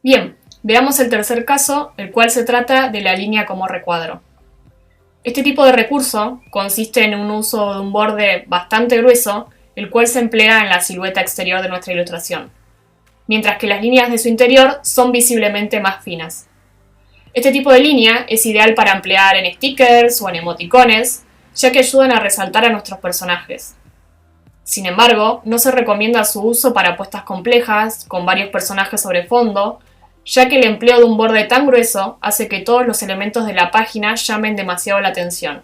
Bien, veamos el tercer caso, el cual se trata de la línea como recuadro. Este tipo de recurso consiste en un uso de un borde bastante grueso, el cual se emplea en la silueta exterior de nuestra ilustración, mientras que las líneas de su interior son visiblemente más finas. Este tipo de línea es ideal para emplear en stickers o en emoticones, ya que ayudan a resaltar a nuestros personajes. Sin embargo, no se recomienda su uso para apuestas complejas, con varios personajes sobre fondo, ya que el empleo de un borde tan grueso hace que todos los elementos de la página llamen demasiado la atención.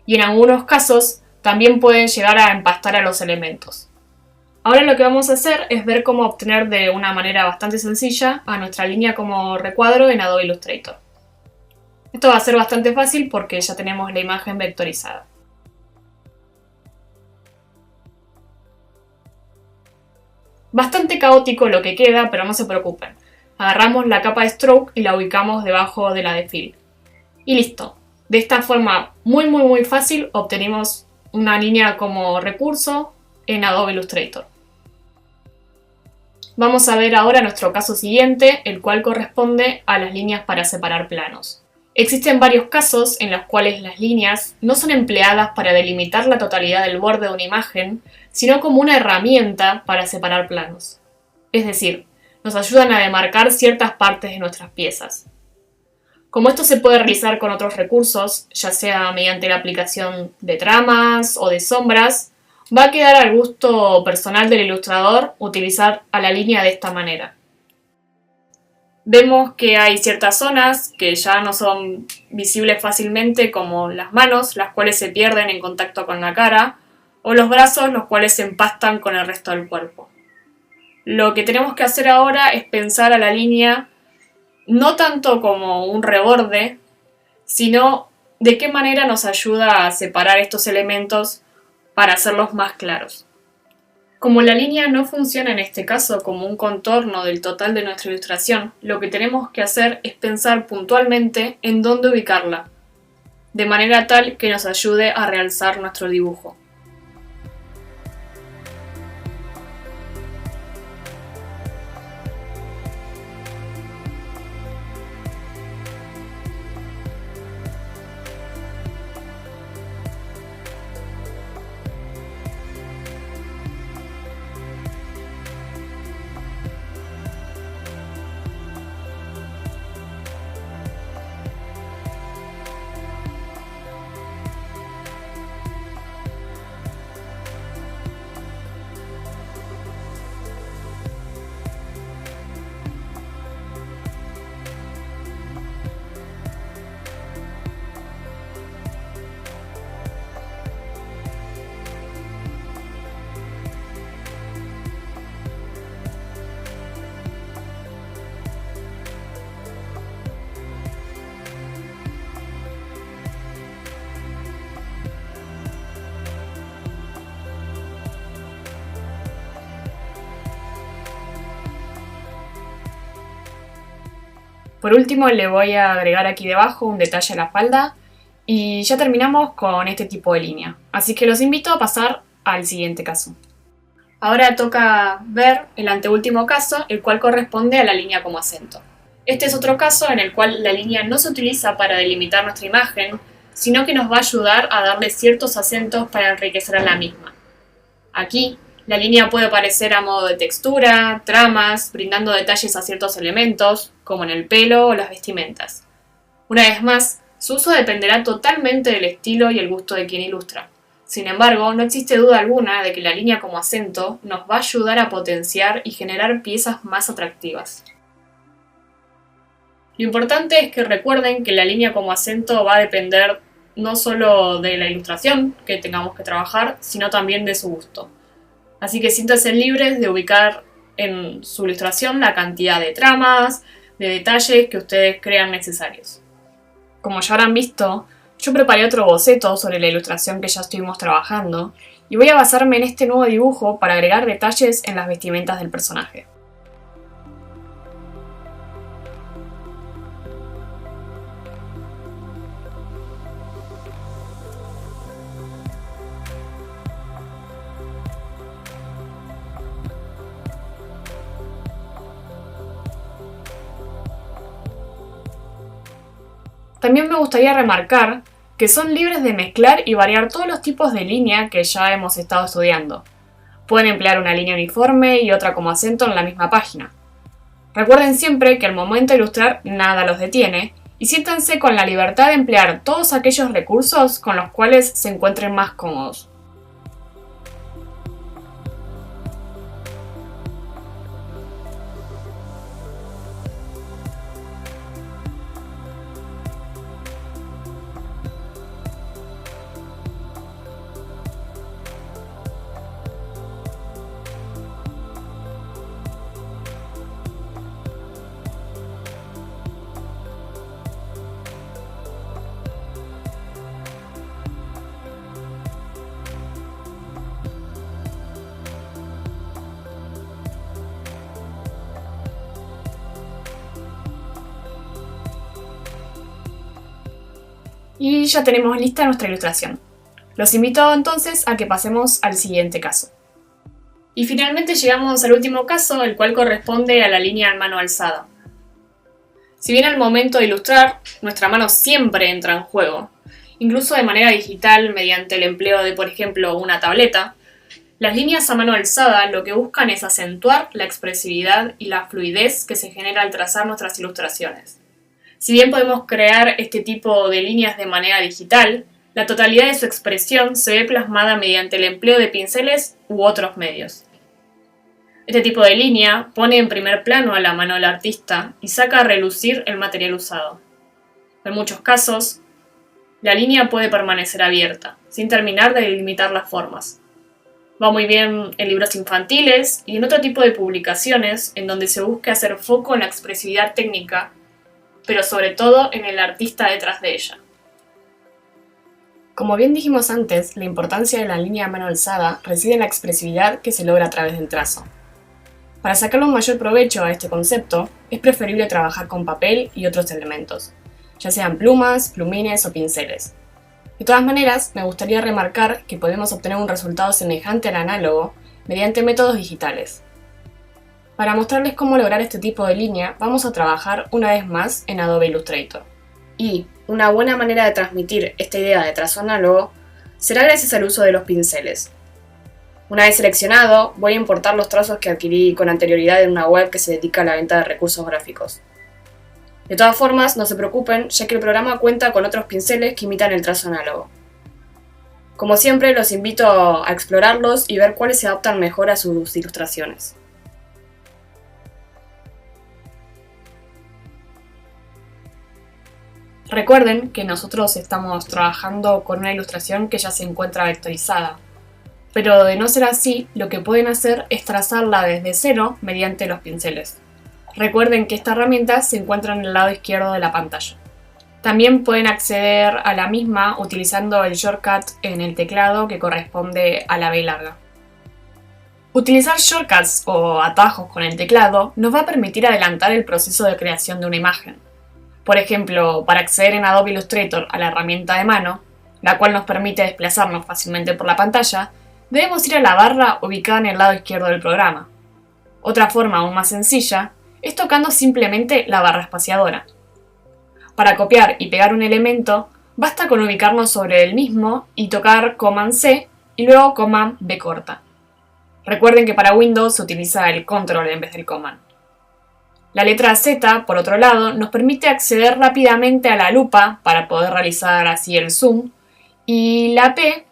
Y en algunos casos, también pueden llegar a empastar a los elementos. Ahora lo que vamos a hacer es ver cómo obtener de una manera bastante sencilla a nuestra línea como recuadro en Adobe Illustrator. Esto va a ser bastante fácil porque ya tenemos la imagen vectorizada. Bastante caótico lo que queda, pero no se preocupen. Agarramos la capa de Stroke y la ubicamos debajo de la de Fill. Y listo. De esta forma muy fácil obtenemos una línea como recurso en Adobe Illustrator. Vamos a ver ahora nuestro caso siguiente, el cual corresponde a las líneas para separar planos. Existen varios casos en los cuales las líneas no son empleadas para delimitar la totalidad del borde de una imagen, sino como una herramienta para separar planos. Es decir, nos ayudan a demarcar ciertas partes de nuestras piezas. Como esto se puede realizar con otros recursos, ya sea mediante la aplicación de tramas o de sombras, va a quedar al gusto personal del ilustrador utilizar a la línea de esta manera. Vemos que hay ciertas zonas que ya no son visibles fácilmente, como las manos, las cuales se pierden en contacto con la cara, o los brazos, los cuales se empastan con el resto del cuerpo. Lo que tenemos que hacer ahora es pensar a la línea no tanto como un reborde, sino de qué manera nos ayuda a separar estos elementos para hacerlos más claros. Como la línea no funciona en este caso como un contorno del total de nuestra ilustración, lo que tenemos que hacer es pensar puntualmente en dónde ubicarla, de manera tal que nos ayude a realzar nuestro dibujo. Por último, le voy a agregar aquí debajo un detalle a la falda y ya terminamos con este tipo de línea. Así que los invito a pasar al siguiente caso. Ahora toca ver el anteúltimo caso, el cual corresponde a la línea como acento. Este es otro caso en el cual la línea no se utiliza para delimitar nuestra imagen, sino que nos va a ayudar a darle ciertos acentos para enriquecer a la misma. Aquí, la línea puede aparecer a modo de textura, tramas, brindando detalles a ciertos elementos, como en el pelo o las vestimentas. Una vez más, su uso dependerá totalmente del estilo y el gusto de quien ilustra. Sin embargo, no existe duda alguna de que la línea como acento nos va a ayudar a potenciar y generar piezas más atractivas. Lo importante es que recuerden que la línea como acento va a depender no solo de la ilustración que tengamos que trabajar, sino también de su gusto. Así que siéntanse libres de ubicar en su ilustración la cantidad de tramas, de detalles que ustedes crean necesarios. Como ya habrán visto, yo preparé otro boceto sobre la ilustración que ya estuvimos trabajando y voy a basarme en este nuevo dibujo para agregar detalles en las vestimentas del personaje. También me gustaría remarcar que son libres de mezclar y variar todos los tipos de línea que ya hemos estado estudiando. Pueden emplear una línea uniforme y otra como acento en la misma página. Recuerden siempre que al momento de ilustrar nada los detiene y siéntanse con la libertad de emplear todos aquellos recursos con los cuales se encuentren más cómodos. Y ya tenemos lista nuestra ilustración. Los invito entonces a que pasemos al siguiente caso. Y finalmente llegamos al último caso, el cual corresponde a la línea en mano alzada. Si bien al momento de ilustrar, nuestra mano siempre entra en juego, incluso de manera digital mediante el empleo de, por ejemplo, una tableta, las líneas a mano alzada lo que buscan es acentuar la expresividad y la fluidez que se genera al trazar nuestras ilustraciones. Si bien podemos crear este tipo de líneas de manera digital, la totalidad de su expresión se ve plasmada mediante el empleo de pinceles u otros medios. Este tipo de línea pone en primer plano a la mano del artista y saca a relucir el material usado. En muchos casos, la línea puede permanecer abierta, sin terminar de delimitar las formas. Va muy bien en libros infantiles y en otro tipo de publicaciones en donde se busque hacer foco en la expresividad técnica, pero sobre todo en el artista detrás de ella. Como bien dijimos antes, la importancia de la línea a mano alzada reside en la expresividad que se logra a través del trazo. Para sacarle un mayor provecho a este concepto, es preferible trabajar con papel y otros elementos, ya sean plumas, plumines o pinceles. De todas maneras, me gustaría remarcar que podemos obtener un resultado semejante al análogo mediante métodos digitales. Para mostrarles cómo lograr este tipo de línea, vamos a trabajar una vez más en Adobe Illustrator. Y una buena manera de transmitir esta idea de trazo análogo será gracias al uso de los pinceles. Una vez seleccionado, voy a importar los trazos que adquirí con anterioridad en una web que se dedica a la venta de recursos gráficos. De todas formas, no se preocupen, ya que el programa cuenta con otros pinceles que imitan el trazo análogo. Como siempre, los invito a explorarlos y ver cuáles se adaptan mejor a sus ilustraciones. Recuerden que nosotros estamos trabajando con una ilustración que ya se encuentra vectorizada, pero de no ser así, lo que pueden hacer es trazarla desde cero mediante los pinceles. Recuerden que esta herramienta se encuentra en el lado izquierdo de la pantalla. También pueden acceder a la misma utilizando el shortcut en el teclado que corresponde a la B larga. Utilizar shortcuts o atajos con el teclado nos va a permitir adelantar el proceso de creación de una imagen. Por ejemplo, para acceder en Adobe Illustrator a la herramienta de mano, la cual nos permite desplazarnos fácilmente por la pantalla, debemos ir a la barra ubicada en el lado izquierdo del programa. Otra forma aún más sencilla es tocando simplemente la barra espaciadora. Para copiar y pegar un elemento, basta con ubicarnos sobre el mismo y tocar Command-C y luego Command-B corta. Recuerden que para Windows se utiliza el Control en vez del Command. La letra Z, por otro lado, nos permite acceder rápidamente a la lupa para poder realizar así el zoom, y la P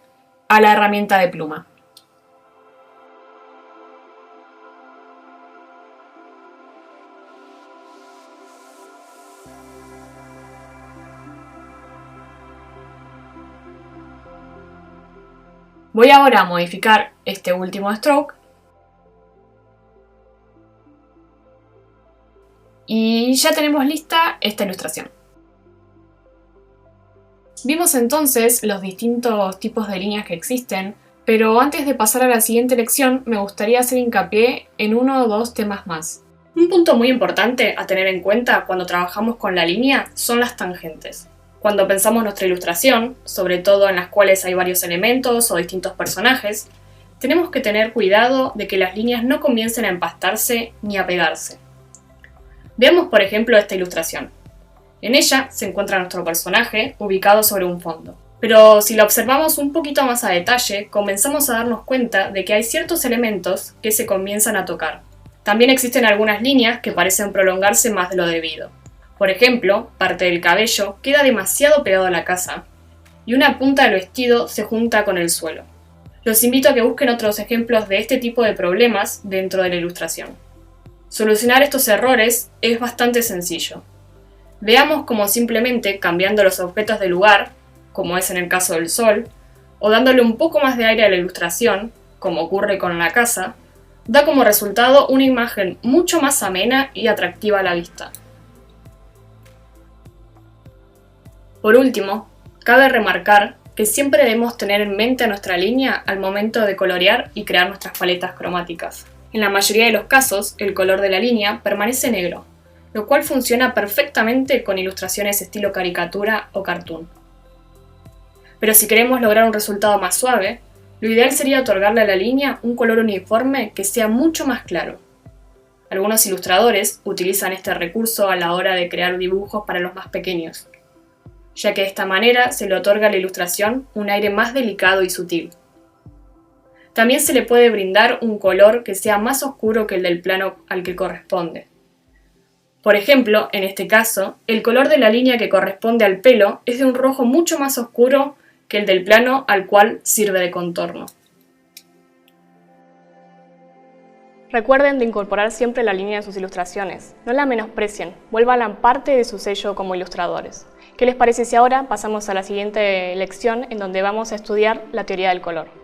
a la herramienta de pluma. Voy ahora a modificar este último stroke y ya tenemos lista esta ilustración. Vimos entonces los distintos tipos de líneas que existen, pero antes de pasar a la siguiente lección me gustaría hacer hincapié en uno o dos temas más. Un punto muy importante a tener en cuenta cuando trabajamos con la línea son las tangentes. Cuando pensamos nuestra ilustración, sobre todo en las cuales hay varios elementos o distintos personajes, tenemos que tener cuidado de que las líneas no comiencen a empastarse ni a pegarse. Veamos por ejemplo esta ilustración. En ella se encuentra nuestro personaje ubicado sobre un fondo. Pero si la observamos un poquito más a detalle, comenzamos a darnos cuenta de que hay ciertos elementos que se comienzan a tocar. También existen algunas líneas que parecen prolongarse más de lo debido. Por ejemplo, parte del cabello queda demasiado pegado a la casa y una punta del vestido se junta con el suelo. Los invito a que busquen otros ejemplos de este tipo de problemas dentro de la ilustración. Solucionar estos errores es bastante sencillo. Veamos cómo simplemente cambiando los objetos de lugar, como es en el caso del sol, o dándole un poco más de aire a la ilustración, como ocurre con la casa, da como resultado una imagen mucho más amena y atractiva a la vista. Por último, cabe remarcar que siempre debemos tener en mente a nuestra línea al momento de colorear y crear nuestras paletas cromáticas. En la mayoría de los casos, el color de la línea permanece negro, lo cual funciona perfectamente con ilustraciones estilo caricatura o cartoon. Pero si queremos lograr un resultado más suave, lo ideal sería otorgarle a la línea un color uniforme que sea mucho más claro. Algunos ilustradores utilizan este recurso a la hora de crear dibujos para los más pequeños, ya que de esta manera se le otorga a la ilustración un aire más delicado y sutil. También se le puede brindar un color que sea más oscuro que el del plano al que corresponde. Por ejemplo, en este caso, el color de la línea que corresponde al pelo es de un rojo mucho más oscuro que el del plano al cual sirve de contorno. Recuerden de incorporar siempre la línea de sus ilustraciones, no la menosprecien, vuélvanla parte de su sello como ilustradores. ¿Qué les parece si ahora pasamos a la siguiente lección en donde vamos a estudiar la teoría del color?